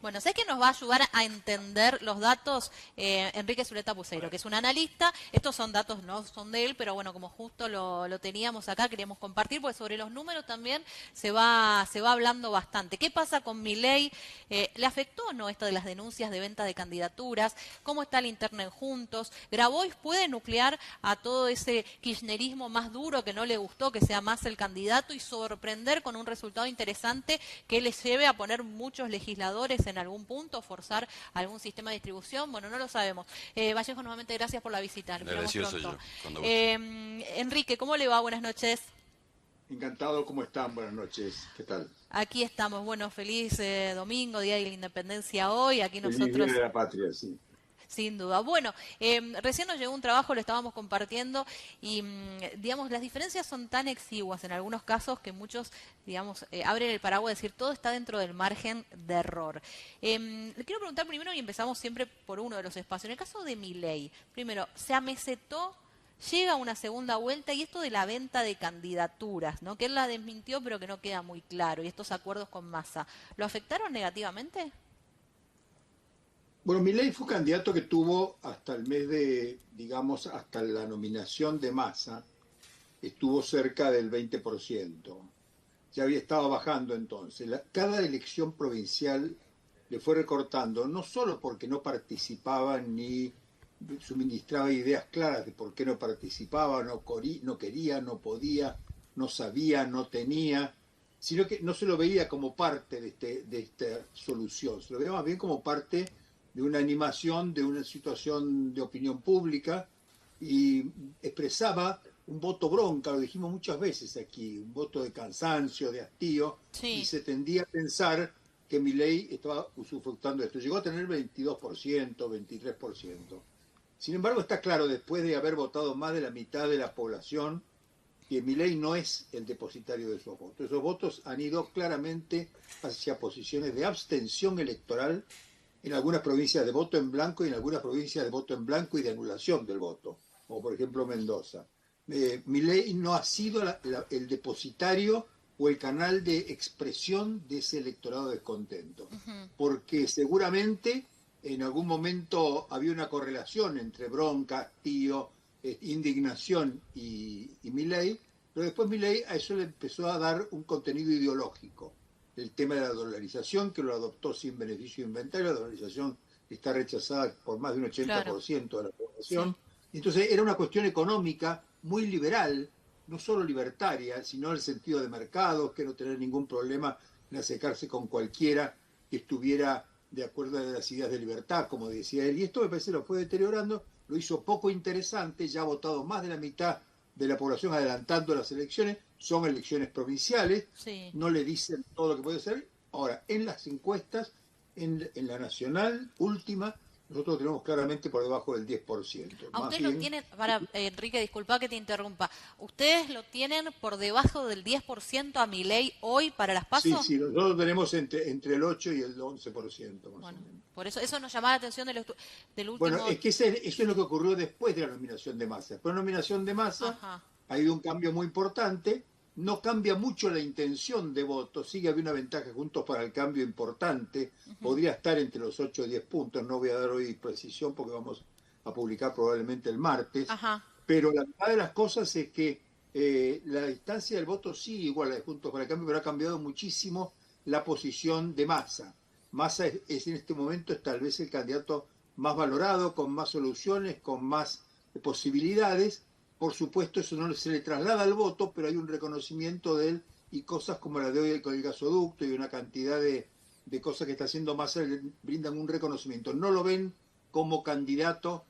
Bueno, sé que nos va a ayudar a entender los datos Enrique Zuleta Puceiro, que es un analista. Estos son datos, no son de él, pero bueno, como justo lo teníamos acá, queríamos compartir, porque sobre los números también se va hablando bastante. ¿Qué pasa con Milei? ¿Le afectó o no esto de las denuncias de venta de candidaturas? ¿Cómo está el interno en Juntos? ¿Grabois puede nuclear a todo ese kirchnerismo más duro que no le gustó, que sea más el candidato, y sorprender con un resultado interesante que les lleve a poner muchos legisladores en algún punto, forzar algún sistema de distribución? Bueno, no lo sabemos. Vallejo, nuevamente gracias por la visita. Nos vemos Agradecido soy pronto. yo, cuando guste. Enrique, ¿cómo le va? Buenas noches. Encantado, ¿cómo están? Buenas noches, ¿qué tal? Aquí estamos. Bueno, feliz domingo, Día de la Independencia hoy. Aquí Feliz Día nosotros, de la Patria, sí. sin duda. Bueno, recién nos llegó un trabajo, lo estábamos compartiendo y, digamos, las diferencias son tan exiguas en algunos casos que muchos, digamos, abren el paraguas y decir todo está dentro del margen de error. Le quiero preguntar primero, y empezamos siempre por uno de los espacios. En el caso de Milei, primero, ¿se amesetó? Llega una segunda vuelta y esto de la venta de candidaturas, ¿no? Que él la desmintió pero que no queda muy claro, y estos acuerdos con Massa, ¿lo afectaron negativamente? Bueno, Milei fue candidato que tuvo hasta el mes de, digamos, hasta la nominación de Massa, estuvo cerca del 20%. Ya había estado bajando entonces. Cada elección provincial le fue recortando, no solo porque no participaba ni suministraba ideas claras de por qué no participaba, no quería, no podía, no sabía, no tenía, sino que no se lo veía como parte de esta solución, se lo veía más bien como parte de una animación, de una situación de opinión pública, y expresaba un voto bronca, lo dijimos muchas veces aquí, un voto de cansancio, de hastío, y Sí. se tendía a pensar que Milei estaba usufructando esto. Llegó a tener 22%, 23%. Sin embargo, está claro, después de haber votado más de la mitad de la población, que Milei no es el depositario de esos votos. Esos votos han ido claramente hacia posiciones de abstención electoral, en algunas provincias de voto en blanco y en algunas provincias de voto en blanco y de anulación del voto, como por ejemplo Mendoza. Milei no ha sido el depositario o el canal de expresión de ese electorado descontento, Ujú. porque seguramente en algún momento había una correlación entre bronca, tío, indignación y Milei, pero después Milei a eso le empezó a dar un contenido ideológico. El tema de la dolarización, que lo adoptó sin beneficio de inventario, la dolarización está rechazada por más de un Claro, 80% de la sí. población. Entonces era una cuestión económica muy liberal, no solo libertaria, sino en el sentido de mercados, que no tener ningún problema en acercarse con cualquiera que estuviera de acuerdo a las ideas de libertad, como decía él. Y esto me parece lo fue deteriorando, lo hizo poco interesante, ya ha votado más de la mitad de la población adelantando las elecciones, son elecciones provinciales, Sí. no le dicen todo lo que puede ser. Ahora, en las encuestas, la nacional última, nosotros tenemos claramente por debajo del 10%. A Más ustedes lo bien, tienen, para Enrique, disculpa que te interrumpa, ¿ustedes lo tienen por debajo del 10% a Milei hoy para las sí, PASO? sí, nosotros tenemos entre el 8 y el 11% más o Bueno, menos. por eso nos llamaba la atención del Bueno, último. es que eso es lo que ocurrió después de la nominación de Massa. Después de la nominación de Massa Ajá. ha habido un cambio muy importante. No cambia mucho la intención de voto. Sigue habiendo una ventaja Juntos para el Cambio importante. Ujú. Podría estar entre los 8 y 10 puntos. No voy a dar hoy precisión porque vamos a publicar probablemente el martes. Ajá. Pero la verdad de las cosas es que la distancia del voto sigue igual a la de Juntos para el Cambio, pero ha cambiado muchísimo la posición de Massa. Massa es en este momento es tal vez el candidato más valorado, con más soluciones, con más posibilidades. Por supuesto, eso no se le traslada al voto, pero hay un reconocimiento de él y cosas como la de hoy con el gasoducto y una cantidad de cosas que está haciendo Massa le brindan un reconocimiento. No lo ven como candidato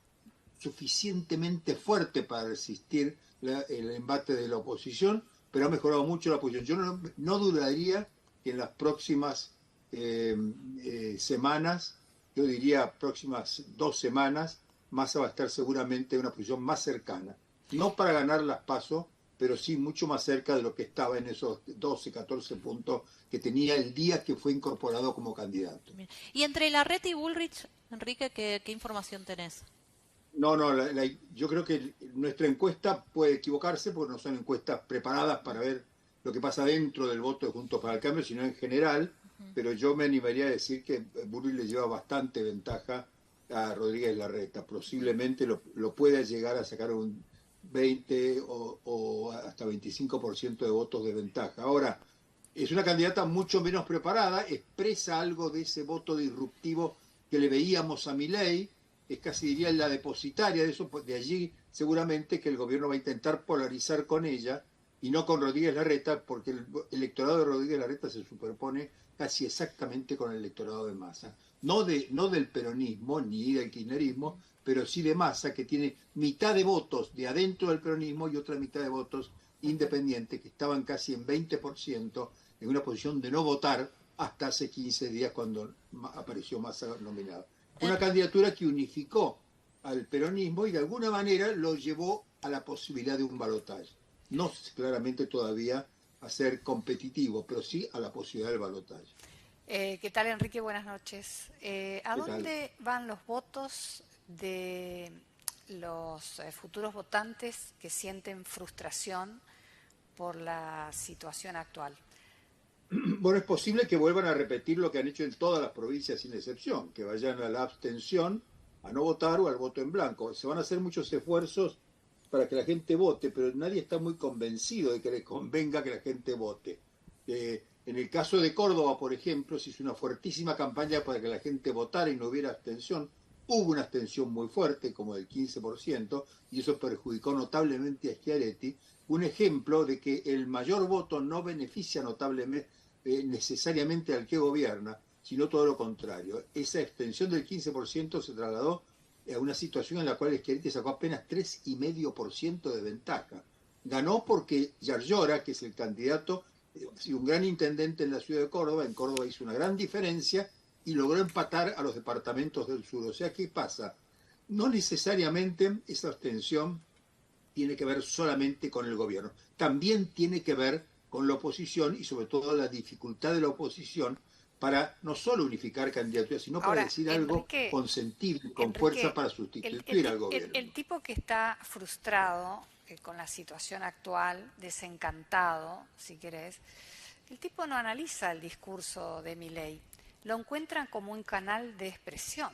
suficientemente fuerte para resistir el embate de la oposición, pero ha mejorado mucho la posición. Yo no dudaría que en las próximas semanas, yo diría próximas 2 semanas, Massa va a estar seguramente en una posición más cercana. No para ganar las pasos, pero sí mucho más cerca de lo que estaba en esos 12, 14 puntos que tenía el día que fue incorporado como candidato. Bien. Y entre Larreta y Bullrich, Enrique, ¿qué información tenés? No, no, yo creo que nuestra encuesta puede equivocarse porque no son encuestas preparadas para ver lo que pasa dentro del voto de Juntos para el Cambio, sino en general. pero yo me animaría a decir que Burri le lleva bastante ventaja a Rodríguez Larreta. Posiblemente lo pueda llegar a sacar un 20 o hasta 25% de votos de ventaja. Ahora, es una candidata mucho menos preparada, expresa algo de ese voto disruptivo que le veíamos a Milei, es casi diría la depositaria de eso, pues de allí seguramente que el gobierno va a intentar polarizar con ella y no con Rodríguez Larreta, porque el electorado de Rodríguez Larreta se superpone casi exactamente con el electorado de Massa. No del peronismo ni del kirchnerismo, pero sí de Massa, que tiene mitad de votos de adentro del peronismo y otra mitad de votos independientes, que estaban casi en 20%, en una posición de no votar hasta hace 15 días cuando apareció Massa nominado. Fue una candidatura que unificó al peronismo y de alguna manera lo llevó a la posibilidad de un balotaje. No claramente todavía a ser competitivo, pero sí a la posibilidad del balotaje. ¿Qué tal, Enrique? Buenas noches. ¿A ¿Qué tal? dónde van los votos de los futuros votantes que sienten frustración por la situación actual? Bueno, es posible que vuelvan a repetir lo que han hecho en todas las provincias sin excepción, que vayan a la abstención, a no votar o al voto en blanco. Se van a hacer muchos esfuerzos para que la gente vote, pero nadie está muy convencido de que le convenga que la gente vote. En el caso de Córdoba, por ejemplo, se hizo una fuertísima campaña para que la gente votara y no hubiera abstención. Hubo una abstención muy fuerte, como del 15%, y eso perjudicó notablemente a Schiaretti. Un ejemplo de que el mayor voto no beneficia notablemente necesariamente al que gobierna, sino todo lo contrario. Esa extensión del 15% se trasladó a una situación en la cual Schiaretti sacó apenas 3,5% de ventaja. Ganó porque Yarlora, que es el candidato, ha sido un gran intendente en la ciudad de Córdoba, en Córdoba hizo una gran diferencia y logró empatar a los departamentos del sur. O sea, ¿qué pasa? No necesariamente esa abstención tiene que ver solamente con el gobierno, también tiene que ver con la oposición y sobre todo la dificultad de la oposición para no solo unificar candidaturas, sino para Ahora, decir algo Enrique, con sentido, con fuerza Enrique, para sustituir al gobierno. el tipo que está frustrado con la situación actual, desencantado, si querés, el tipo no analiza el discurso de Milei, lo encuentran como un canal de expresión.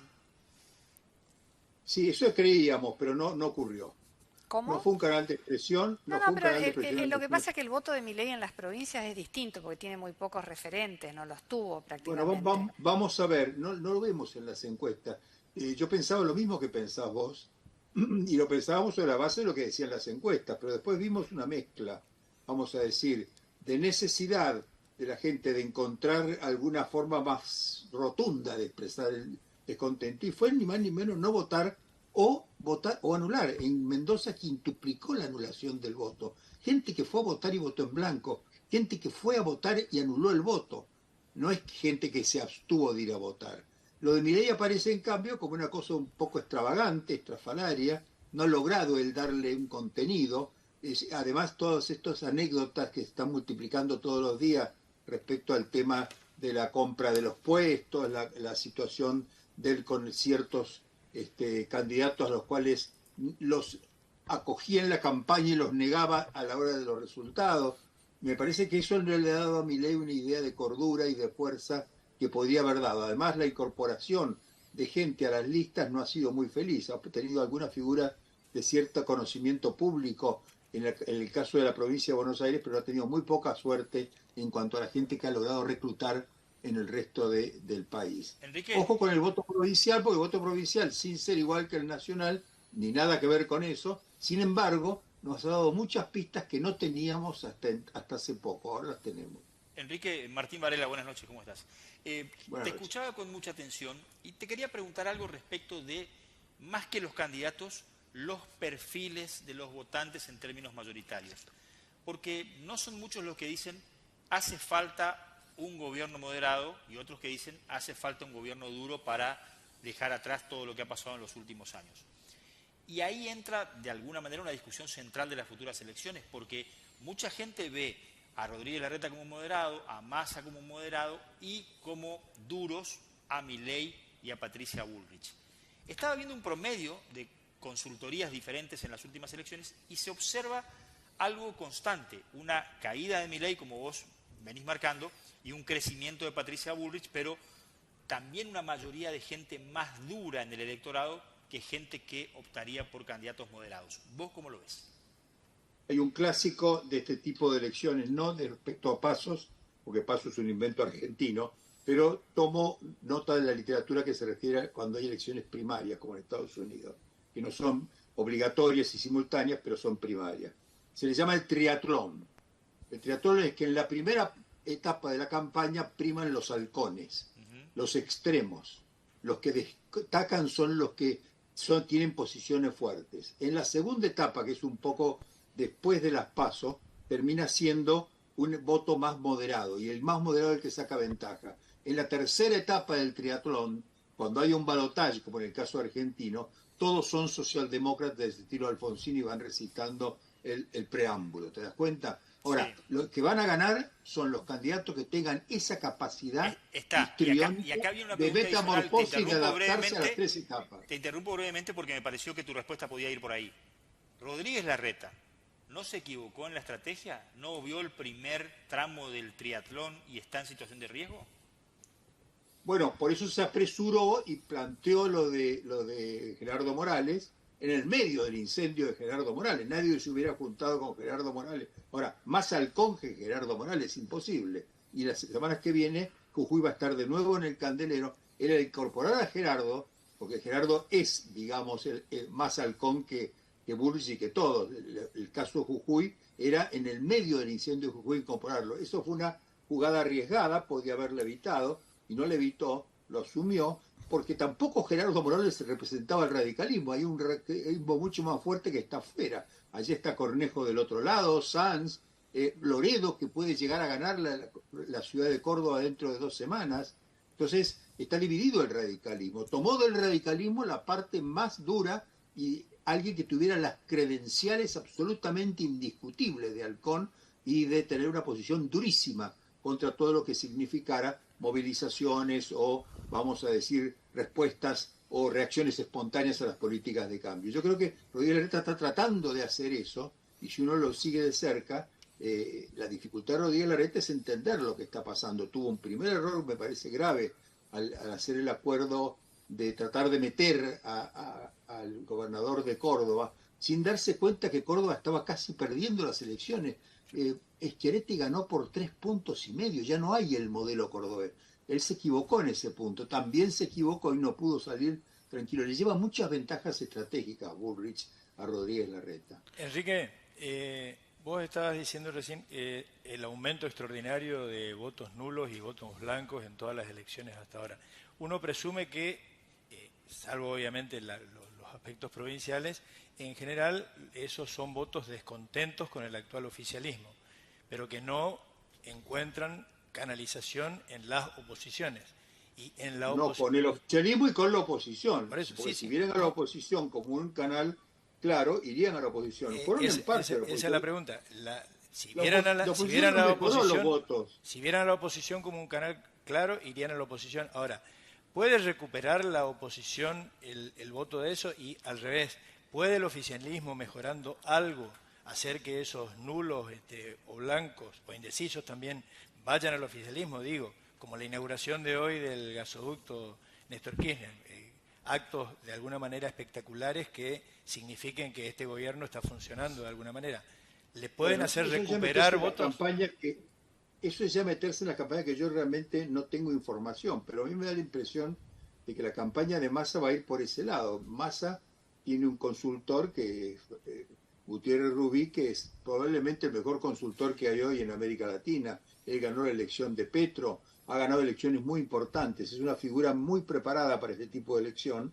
Sí, eso creíamos, pero no ocurrió. No ¿Cómo? fue un canal de expresión, No, no no, fue un pero canal de expresión. lo que pasa es que el voto de Milei en las provincias es distinto porque tiene muy pocos referentes, no los tuvo Bueno, prácticamente. vamos a ver, no lo vemos en las encuestas. Yo pensaba lo mismo que pensás vos, y lo pensábamos sobre la base de lo que decían las encuestas, pero después vimos una mezcla, vamos a decir, de necesidad de la gente de encontrar alguna forma más rotunda de expresar el descontento, y fue ni más ni menos no votar o anular. En Mendoza quintuplicó la anulación del voto. Gente que fue a votar y votó en blanco, gente que fue a votar y anuló el voto. No es gente que se abstuvo de ir a votar. Lo de Milei aparece en cambio como una cosa un poco extravagante, estrafalaria, no ha logrado el darle un contenido. Además, todas estas anécdotas que se están multiplicando todos los días respecto al tema de la compra de los puestos, la situación con ciertos candidatos a los cuales los acogía en la campaña y los negaba a la hora de los resultados. Me parece que eso le ha dado a Milei una idea de cordura y de fuerza que podría haber dado. Además, la incorporación de gente a las listas no ha sido muy feliz. Ha tenido alguna figura de cierto conocimiento público en el caso de la provincia de Buenos Aires, pero ha tenido muy poca suerte en cuanto a la gente que ha logrado reclutar en el resto del país. Enrique, Ojo con el voto provincial, porque el voto provincial, sin ser igual que el nacional, ni nada que ver con eso, sin embargo, nos ha dado muchas pistas que no teníamos hasta hace poco, ahora las tenemos. Enrique, Martín Varela, buenas noches, ¿cómo estás? Buenas Te noches. escuchaba con mucha atención y te quería preguntar algo respecto de, más que los candidatos, los perfiles de los votantes en términos mayoritarios. Porque no son muchos los que dicen, hace falta un gobierno moderado, y otros que dicen, hace falta un gobierno duro para dejar atrás todo lo que ha pasado en los últimos años. Y ahí entra, de alguna manera, una discusión central de las futuras elecciones, porque mucha gente ve a Rodríguez Larreta como moderado, a Massa como moderado y como duros a Milei y a Patricia Bullrich. Estaba viendo un promedio de consultorías diferentes en las últimas elecciones y se observa algo constante, una caída de Milei, como vos venís marcando, y un crecimiento de Patricia Bullrich, pero también una mayoría de gente más dura en el electorado que gente que optaría por candidatos moderados. ¿Vos cómo lo ves? Hay un clásico de este tipo de elecciones, no de respecto a Pasos, porque Pasos es un invento argentino, pero tomo nota de la literatura que se refiere a cuando hay elecciones primarias, como en Estados Unidos, que no son obligatorias y simultáneas, pero son primarias. Se le llama el triatlón. El triatlón es que en la primera etapa de la campaña priman los halcones, los extremos. Los que destacan son los que tienen posiciones fuertes. En la segunda etapa, que es un poco después de las PASO, termina siendo un voto más moderado, y el más moderado es el que saca ventaja. En la tercera etapa del triatlón, cuando hay un balotaje, como en el caso argentino, todos son socialdemócratas de estilo Alfonsín y van recitando el preámbulo, ¿te das cuenta? Ahora, sí, los que van a ganar son los candidatos que tengan esa capacidad de metamorfosis y de adaptarse a las tres etapas. Te interrumpo brevemente porque me pareció que tu respuesta podía ir por ahí. Rodríguez Larreta, ¿no se equivocó en la estrategia? ¿No vio el primer tramo del triatlón y está en situación de riesgo? Bueno, por eso se apresuró y planteó lo de Gerardo Morales en el medio del incendio de Gerardo Morales. Nadie se hubiera juntado con Gerardo Morales. Ahora, más halcón que Gerardo Morales, imposible. Y las semanas que viene, Jujuy va a estar de nuevo en el candelero. Era incorporar a Gerardo, porque Gerardo es, digamos, el más halcón que Bullrich y que todos. El caso de Jujuy era en el medio del incendio de Jujuy incorporarlo. Eso fue una jugada arriesgada, podía haberla evitado, y no la evitó, lo asumió, porque tampoco Gerardo Morales representaba el radicalismo. Hay un radicalismo mucho más fuerte que está afuera. Allí está Cornejo del otro lado, Sanz, Loredo, que puede llegar a ganar la ciudad de Córdoba dentro de 2 semanas. Entonces, está dividido el radicalismo. Tomó del radicalismo la parte más dura y alguien que tuviera las credenciales absolutamente indiscutibles de halcón y de tener una posición durísima contra todo lo que significara movilizaciones o, vamos a decir, respuestas o reacciones espontáneas a las políticas de cambio. Yo creo que Rodríguez Larreta está tratando de hacer eso, y si uno lo sigue de cerca, la dificultad de Rodríguez Larreta es entender lo que está pasando. Tuvo un primer error, me parece grave, al hacer el acuerdo de tratar de meter al gobernador de Córdoba, sin darse cuenta que Córdoba estaba casi perdiendo las elecciones. Schiaretti ganó por 3,5 puntos, ya no hay el modelo cordobés. Él se equivocó en ese punto, también se equivocó y no pudo salir tranquilo. Le lleva muchas ventajas estratégicas a Bullrich, a Rodríguez Larreta. Enrique, vos estabas diciendo recién el aumento extraordinario de votos nulos y votos blancos en todas las elecciones hasta ahora. Uno presume que, salvo obviamente los aspectos provinciales, en general esos son votos descontentos con el actual oficialismo, pero que no encuentran canalización en las oposiciones. Y en la no, con el oficialismo y con la oposición. Por eso, porque si vienen a la oposición como un canal claro, irían a la oposición. Esa es la pregunta. Si vieran a la oposición como un canal claro, irían a la oposición. Ahora, ¿puede recuperar la oposición el voto de eso? Y al revés, ¿puede el oficialismo, mejorando algo, hacer que esos nulos o blancos o indecisos también vayan al oficialismo? Digo, como la inauguración de hoy del gasoducto Néstor Kirchner, actos de alguna manera espectaculares que signifiquen que este gobierno está funcionando de alguna manera. ¿Le pueden hacer recuperar votos? Eso es ya meterse en la campaña que yo realmente no tengo información, pero a mí me da la impresión de que la campaña de Massa va a ir por ese lado. Massa tiene un consultor que Gutiérrez Rubí, que es probablemente el mejor consultor que hay hoy en América Latina. Él ganó la elección de Petro, ha ganado elecciones muy importantes, es una figura muy preparada para este tipo de elección.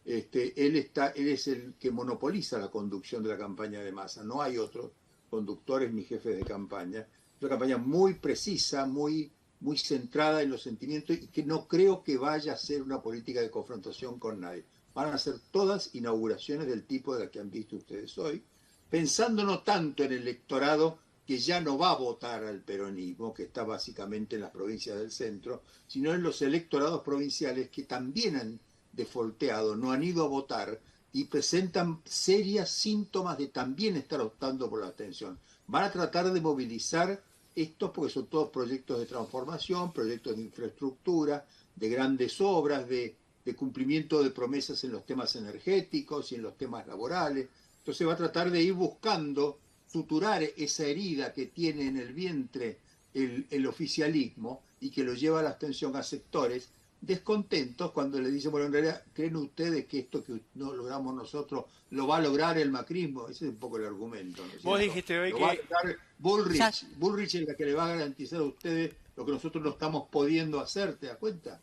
Él es el que monopoliza la conducción de la campaña de Massa, no hay otros conductores ni jefes de campaña. Es una campaña muy precisa, muy centrada en los sentimientos, y que no creo que vaya a ser una política de confrontación con nadie. Van a ser todas inauguraciones del tipo de las que han visto ustedes hoy, pensando no tanto en el electorado que ya no va a votar al peronismo, que está básicamente en las provincias del centro, sino en los electorados provinciales que también han defolteado, no han ido a votar y presentan serios síntomas de también estar optando por la abstención. Van a tratar de movilizar estos porque son todos proyectos de transformación, proyectos de infraestructura, de grandes obras, de cumplimiento de promesas en los temas energéticos y en los temas laborales. Entonces va a tratar de ir buscando suturar esa herida que tiene en el vientre el oficialismo y que lo lleva a la abstención a sectores descontentos cuando le dicen, bueno, en realidad, ¿creen ustedes que esto que no logramos nosotros lo va a lograr el macrismo? Ese es un poco el argumento, ¿no es cierto? Vos dijiste hoy lo que... va a lograr Bullrich. Bullrich es la que le va a garantizar a ustedes lo que nosotros no estamos pudiendo hacer, ¿te das cuenta?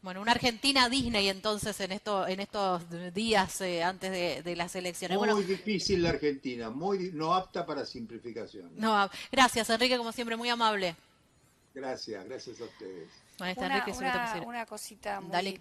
Bueno, una Argentina Disney entonces en estos días antes de las elecciones. Muy Bueno, difícil la Argentina, no apta para simplificación. no, gracias Enrique, como siempre, muy amable. Gracias a ustedes. Maestra Enrique Zuleta Pucero. Una cosita muy Dale,